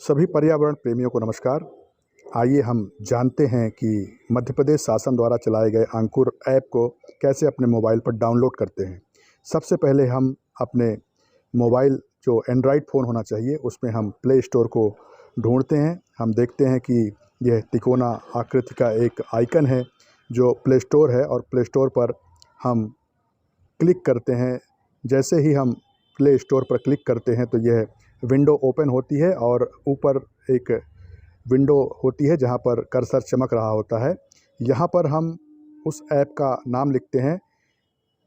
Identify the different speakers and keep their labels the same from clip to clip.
Speaker 1: सभी पर्यावरण प्रेमियों को नमस्कार। आइए हम जानते हैं कि मध्य प्रदेश शासन द्वारा चलाए गए अंकुर ऐप को कैसे अपने मोबाइल पर डाउनलोड करते हैं। सबसे पहले हम अपने मोबाइल जो एंड्रॉयड फ़ोन होना चाहिए उसमें हम प्ले स्टोर को ढूंढते हैं। हम देखते हैं कि यह तिकोना आकृति का एक आइकन है जो प्ले स्टोर है, और प्ले स्टोर पर हम क्लिक करते हैं। जैसे ही हम प्ले स्टोर पर क्लिक करते हैं तो यह विंडो ओपन होती है और ऊपर एक विंडो होती है जहां पर कर्सर चमक रहा होता है। यहां पर हम उस ऐप का नाम लिखते हैं।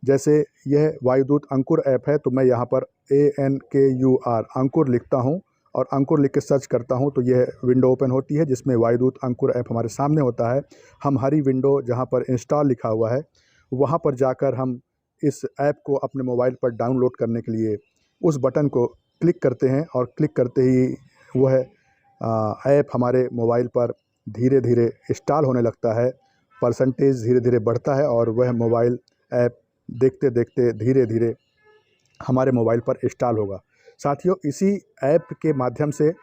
Speaker 1: जैसे यह वायुदूत अंकुर ऐप है तो मैं यहाँ पर ANKUR अंकुर लिखता हूँ और अंकुर लिख के सर्च करता हूँ तो यह विंडो ओपन होती है जिसमें वायुदूत अंकुर ऐप हमारे सामने होता है। हम हरी विंडो जहाँ पर इंस्टॉल लिखा हुआ है वहाँ पर जाकर हम इस ऐप को अपने मोबाइल पर डाउनलोड करने के लिए उस बटन को क्लिक करते हैं, और क्लिक करते ही वह ऐप हमारे मोबाइल पर धीरे धीरे इंस्टॉल होने लगता है। परसेंटेज धीरे धीरे बढ़ता है और वह मोबाइल ऐप देखते देखते धीरे धीरे हमारे मोबाइल पर इंस्टॉल होगा। साथियों, इसी ऐप के माध्यम से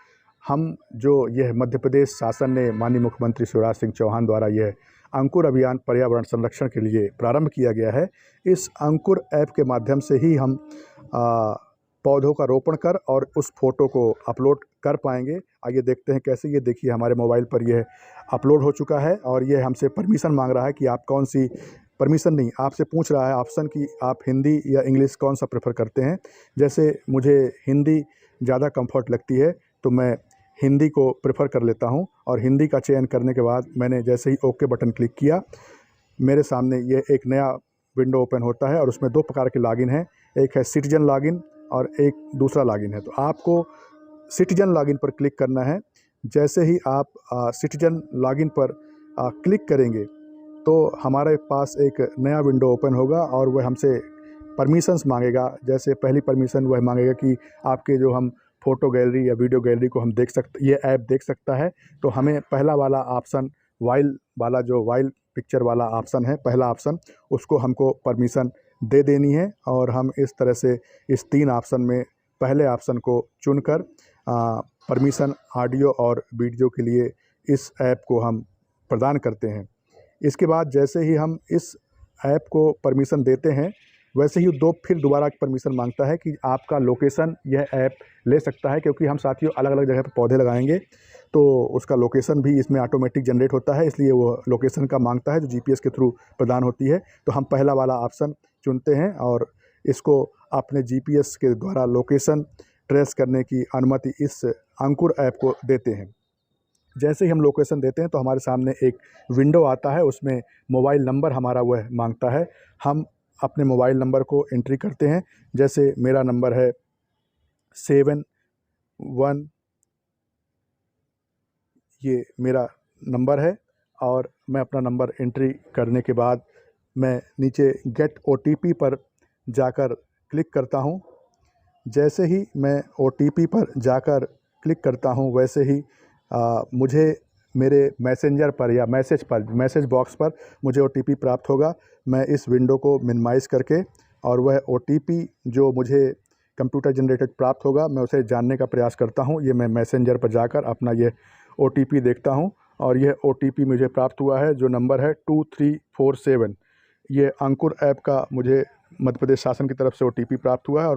Speaker 1: हम जो यह मध्य प्रदेश शासन ने माननीय मुख्यमंत्री शिवराज सिंह चौहान द्वारा यह अंकुर अभियान पर्यावरण संरक्षण के लिए प्रारंभ किया गया है, इस अंकुर ऐप के माध्यम से ही हम पौधों का रोपण कर और उस फोटो को अपलोड कर पाएंगे। आइए देखते हैं कैसे। ये देखिए हमारे मोबाइल पर यह अपलोड हो चुका है और यह हमसे परमिशन मांग रहा है कि आप कौन सी, परमिशन नहीं, आपसे पूछ रहा है ऑप्शन कि आप हिंदी या इंग्लिश कौन सा प्रेफर करते हैं। जैसे मुझे हिंदी ज़्यादा कंफर्ट लगती है तो मैं हिंदी को प्रेफर कर लेता हूं, और हिंदी का चयन करने के बाद मैंने जैसे ही ओके बटन क्लिक किया, मेरे सामने ये एक नया विंडो ओपन होता है और उसमें दो प्रकार के लॉगिन हैं। एक है सिटीजन लॉगिन और एक दूसरा लॉगिन है। तो आपको सिटीजन लॉगिन पर क्लिक करना है। जैसे ही आप सिटीजन लॉगिन पर क्लिक करेंगे तो हमारे पास एक नया विंडो ओपन होगा और वह हमसे परमिशंस मांगेगा। जैसे पहली परमिशन वह मांगेगा कि आपके जो हम फ़ोटो गैलरी या वीडियो गैलरी को हम देख सकते, ये ऐप देख सकता है। तो हमें पहला वाला ऑप्शन, वाइल वाला, जो वाइल पिक्चर वाला ऑप्शन है, पहला ऑप्शन, उसको हमको परमिशन दे देनी है। और हम इस तरह से इस 3 ऑप्शन में पहले ऑप्शन को चुनकर परमिशन ऑडियो और वीडियो के लिए इस ऐप को हम प्रदान करते हैं। इसके बाद जैसे ही हम इस ऐप को परमिशन देते हैं वैसे ही फिर दोबारा परमिशन मांगता है कि आपका लोकेशन यह ऐप ले सकता है, क्योंकि हम साथियों अलग अलग जगह पर पौधे लगाएंगे तो उसका लोकेशन भी इसमें ऑटोमेटिक जनरेट होता है, इसलिए वो लोकेशन का मांगता है जो GPS के थ्रू प्रदान होती है। तो हम पहला वाला ऑप्शन चुनते हैं और इसको अपने GPS के द्वारा लोकेशन ट्रेस करने की अनुमति इस अंकुर ऐप को देते हैं। जैसे ही हम लोकेशन देते हैं तो हमारे सामने एक विंडो आता है, उसमें मोबाइल नंबर हमारा वह मांगता है। हम अपने मोबाइल नंबर को एंट्री करते हैं। जैसे मेरा नंबर है 71, ये मेरा नंबर है, और मैं अपना नंबर एंट्री करने के बाद मैं नीचे गेट OTP पर जाकर क्लिक करता हूं। जैसे ही मैं OTP पर जाकर क्लिक करता हूं वैसे ही मुझे मेरे मैसेंजर पर या मैसेज बॉक्स पर मुझे OTP प्राप्त होगा। मैं इस विंडो को मिनिमाइज़ करके और वह OTP जो मुझे कंप्यूटर जनरेटेड प्राप्त होगा मैं उसे जानने का प्रयास करता हूं। ये मैं मैसेंजर पर जाकर अपना ये OTP देखता हूं और यह OTP मुझे प्राप्त हुआ है जो नंबर है 2347। ये अंकुर ऐप का मुझे मध्य प्रदेश शासन की तरफ से OTP प्राप्त हुआ है,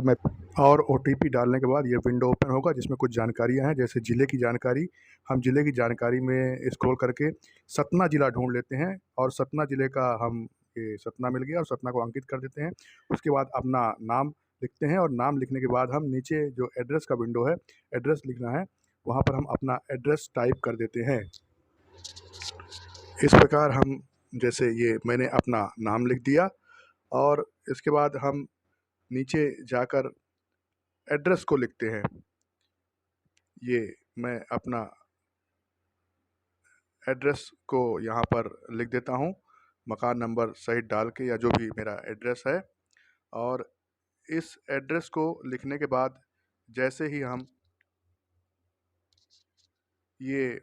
Speaker 1: और OTP डालने के बाद ये विंडो ओपन होगा जिसमें कुछ जानकारियां हैं। जैसे ज़िले की जानकारी, हम ज़िले की जानकारी में स्क्रॉल करके सतना ज़िला ढूंढ लेते हैं और सतना ज़िले का हम ये सतना मिल गया और सतना को अंकित कर देते हैं। उसके बाद अपना नाम लिखते हैं और नाम लिखने के बाद हम नीचे जो एड्रेस का विंडो है, एड्रेस लिखना है, वहाँ पर हम अपना एड्रेस टाइप कर देते हैं। इस प्रकार हम, जैसे ये मैंने अपना नाम लिख दिया और इसके बाद हम नीचे जाकर एड्रेस को लिखते हैं। ये मैं अपना एड्रेस को यहाँ पर लिख देता हूँ, मकान नंबर सहित डाल के, या जो भी मेरा एड्रेस है। और इस एड्रेस को लिखने के बाद जैसे ही हम ये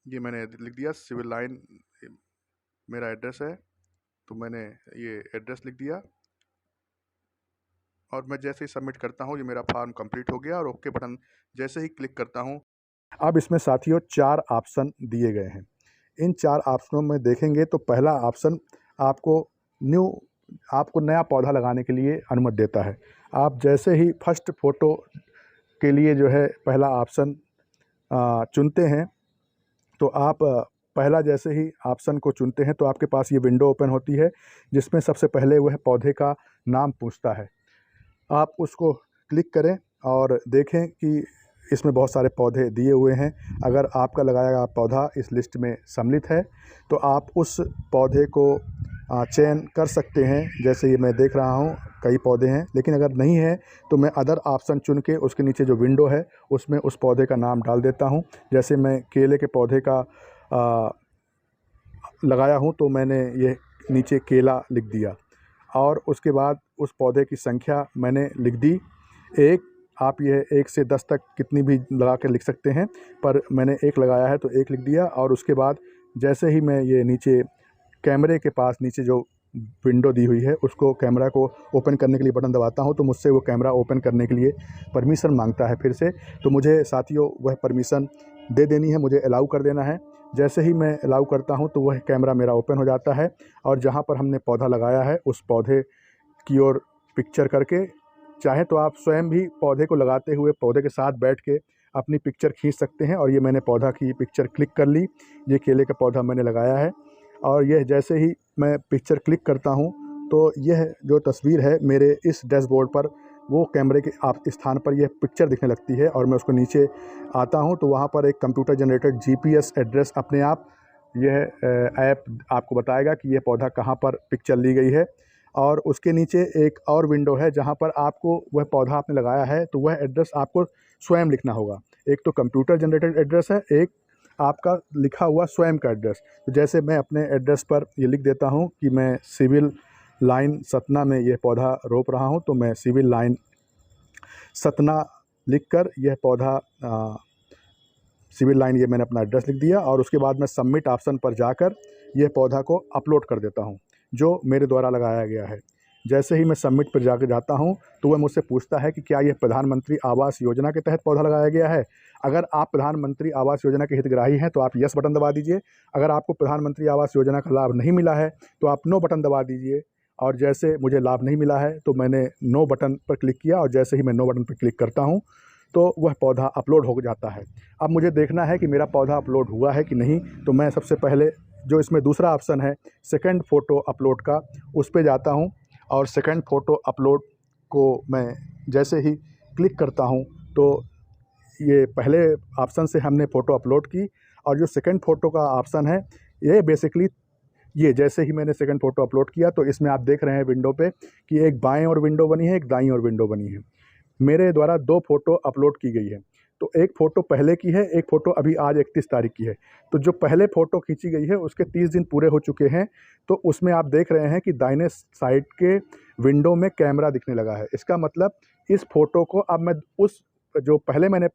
Speaker 1: मैंने लिख दिया, सिविल लाइन मेरा एड्रेस है, तो मैंने ये एड्रेस लिख दिया और मैं जैसे ही सबमिट करता हूँ ये मेरा फॉर्म कंप्लीट हो गया। और ओके बटन जैसे ही क्लिक करता हूँ अब इसमें साथियों 4 ऑप्शन दिए गए हैं। इन 4 ऑप्शनों में देखेंगे तो पहला ऑप्शन आपको न्यू आपको नया पौधा लगाने के लिए अनुमति देता है। आप जैसे ही फर्स्ट फ़ोटो के लिए जो है पहला ऑप्शन चुनते हैं, तो आप पहला जैसे ही ऑप्शन को चुनते हैं तो आपके पास ये विंडो ओपन होती है, जिसमें सबसे पहले वह पौधे का नाम पूछता है। आप उसको क्लिक करें और देखें कि इसमें बहुत सारे पौधे दिए हुए हैं। अगर आपका लगाया गया पौधा इस लिस्ट में सम्मिलित है तो आप उस पौधे को चयन कर सकते हैं। जैसे ये मैं देख रहा हूँ कई पौधे हैं, लेकिन अगर नहीं है तो मैं अदर ऑप्शन चुन के उसके नीचे जो विंडो है उसमें उस पौधे का नाम डाल देता हूँ। जैसे मैं केले के पौधे का लगाया हूँ तो मैंने ये नीचे केला लिख दिया और उसके बाद उस पौधे की संख्या मैंने लिख दी 1। आप ये 1 से 10 तक कितनी भी लगा के लिख सकते हैं, पर मैंने 1 लगाया है तो 1 लिख दिया। और उसके बाद जैसे ही मैं ये नीचे कैमरे के पास नीचे जो विंडो दी हुई है उसको कैमरा को ओपन करने के लिए बटन दबाता हूँ तो मुझसे वो कैमरा ओपन करने के लिए परमिशन मांगता है फिर से। तो मुझे साथियों वह परमिशन दे देनी है, मुझे अलाउ कर देना है। जैसे ही मैं अलाउ करता हूँ तो वह कैमरा मेरा ओपन हो जाता है और जहाँ पर हमने पौधा लगाया है उस पौधे की ओर पिक्चर करके, चाहे तो आप स्वयं भी पौधे को लगाते हुए पौधे के साथ बैठ के अपनी पिक्चर खींच सकते हैं। और ये मैंने पौधा की पिक्चर क्लिक कर ली। ये केले का पौधा मैंने लगाया है और यह जैसे ही मैं पिक्चर क्लिक करता हूँ तो यह जो तस्वीर है मेरे इस डैशबोर्ड पर वो कैमरे के आप स्थान पर यह पिक्चर दिखने लगती है। और मैं उसको नीचे आता हूँ तो वहाँ पर एक कंप्यूटर जनरेटेड जीपीएस एड्रेस अपने आप यह ऐप आपको बताएगा कि यह पौधा कहाँ पर पिक्चर ली गई है। और उसके नीचे एक और विंडो है जहाँ पर आपको वह पौधा आपने लगाया है तो वह एड्रेस आपको स्वयं लिखना होगा। एक तो कंप्यूटर जनरेटेड एड्रेस है, एक आपका लिखा हुआ स्वयं का एड्रेस। तो जैसे मैं अपने एड्रेस पर ये लिख देता हूँ कि मैं सिविल लाइन सतना में यह पौधा रोप रहा हूँ, तो मैं सिविल लाइन सतना लिखकर यह पौधा सिविल लाइन ये मैंने अपना एड्रेस लिख दिया और उसके बाद मैं सबमिट ऑप्शन पर जाकर यह पौधा को अपलोड कर देता हूँ जो मेरे द्वारा लगाया गया है। जैसे ही मैं सबमिट पर जाकर जाता हूँ तो वह मुझसे पूछता है कि क्या यह प्रधानमंत्री आवास योजना के तहत पौधा लगाया गया है। अगर आप प्रधानमंत्री आवास योजना के हितग्राही हैं तो आप यस बटन दबा दीजिए। अगर आपको प्रधानमंत्री आवास योजना का लाभ नहीं मिला है तो आप नो बटन दबा दीजिए। और जैसे मुझे लाभ नहीं मिला है तो मैंने नो बटन पर क्लिक किया और जैसे ही मैं नो बटन पर क्लिक करता हूँ तो वह पौधा अपलोड हो जाता है। अब मुझे देखना है कि मेरा पौधा अपलोड हुआ है कि नहीं, तो मैं सबसे पहले जो इसमें दूसरा ऑप्शन है सेकंड फ़ोटो अपलोड का, उस पे जाता हूँ और सेकंड फ़ोटो अपलोड को मैं जैसे ही क्लिक करता हूँ तो ये पहले ऑप्शन से हमने फ़ोटो अपलोड की और जो सेकंड फ़ोटो का ऑप्शन है ये बेसिकली ये जैसे ही मैंने सेकंड फ़ोटो अपलोड किया तो इसमें आप देख रहे हैं विंडो पे कि एक बाएं ओर विंडो बनी है, एक दाईं ओर विंडो बनी है। मेरे द्वारा 2 फ़ोटो अपलोड की गई है। तो एक फ़ोटो पहले की है, एक फ़ोटो अभी आज 31 तारीख की है। तो जो पहले फ़ोटो खींची गई है उसके 30 दिन पूरे हो चुके हैं। तो उसमें आप देख रहे हैं कि दाहिने साइड के विंडो में कैमरा दिखने लगा है। इसका मतलब इस फ़ोटो को अब मैं उस जो पहले मैंने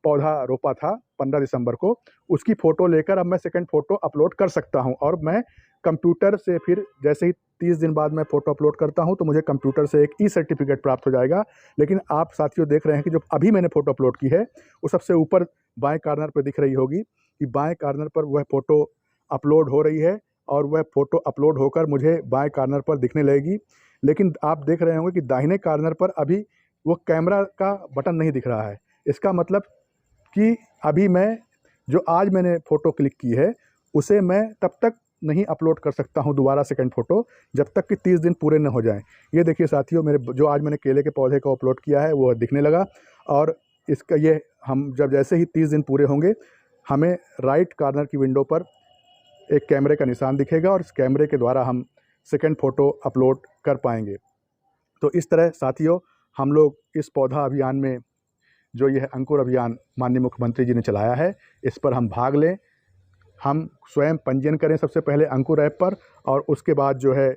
Speaker 1: पौधा रोपा था 15 दिसंबर को, उसकी फ़ोटो लेकर अब मैं सेकंड फ़ोटो अपलोड कर सकता हूँ। और मैं कंप्यूटर से फिर जैसे ही 30 दिन बाद मैं फ़ोटो अपलोड करता हूँ तो मुझे कंप्यूटर से एक ई सर्टिफिकेट प्राप्त हो जाएगा। लेकिन आप साथियों देख रहे हैं कि जो अभी मैंने फ़ोटो अपलोड की है वो सबसे ऊपर बाएं कॉर्नर पर दिख रही होगी कि बाएं कॉर्नर पर वह फ़ोटो अपलोड हो रही है और वह फ़ोटो अपलोड होकर मुझे बाएं कॉर्नर पर दिखने लगेगी। लेकिन आप देख रहे होंगे कि दाहिने कॉर्नर पर अभी वो कैमरा का बटन नहीं दिख रहा है। इसका मतलब कि अभी मैं जो आज मैंने फ़ोटो क्लिक की है उसे मैं तब तक नहीं अपलोड कर सकता हूं दोबारा सेकंड फ़ोटो जब तक कि 30 दिन पूरे न हो जाएं। ये देखिए साथियों, मेरे जो आज मैंने केले के पौधे को अपलोड किया है वो दिखने लगा और इसका ये हम जब जैसे ही 30 दिन पूरे होंगे हमें राइट कॉर्नर की विंडो पर एक कैमरे का निशान दिखेगा और इस कैमरे के द्वारा हम सेकंड फ़ोटो अपलोड कर पाएंगे। तो इस तरह साथियों हम लोग इस पौधा अभियान में जो यह अंकुर अभियान माननीय मुख्यमंत्री जी ने चलाया है इस पर हम भाग लें। हम स्वयं पंजीयन करें सबसे पहले अंकुर ऐप पर और उसके बाद जो है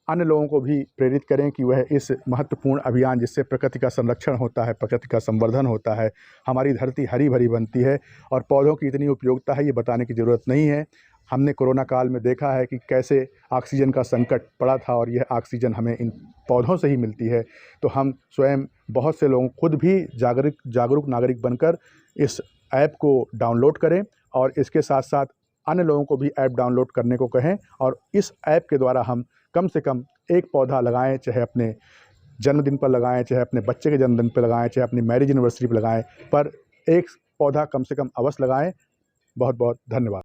Speaker 1: अन्य लोगों को भी प्रेरित करें कि वह इस महत्वपूर्ण अभियान जिससे प्रकृति का संरक्षण होता है, प्रकृति का संवर्धन होता है, हमारी धरती हरी भरी बनती है और पौधों की इतनी उपयोगिता है ये बताने की ज़रूरत नहीं है। हमने कोरोना काल में देखा है कि कैसे ऑक्सीजन का संकट पड़ा था और यह ऑक्सीजन हमें इन पौधों से ही मिलती है। तो हम स्वयं बहुत से लोग खुद भी जागरूक नागरिक बनकर इस ऐप को डाउनलोड करें और इसके साथ साथ अन्य लोगों को भी ऐप डाउनलोड करने को कहें। और इस ऐप के द्वारा हम कम से कम एक पौधा लगाएं, चाहे अपने जन्मदिन पर लगाएं, चाहे अपने बच्चे के जन्मदिन पर लगाएं, चाहे अपनी मैरिज एनिवर्सरी पर लगाएं, पर एक पौधा कम से कम अवश्य लगाएं। बहुत बहुत धन्यवाद।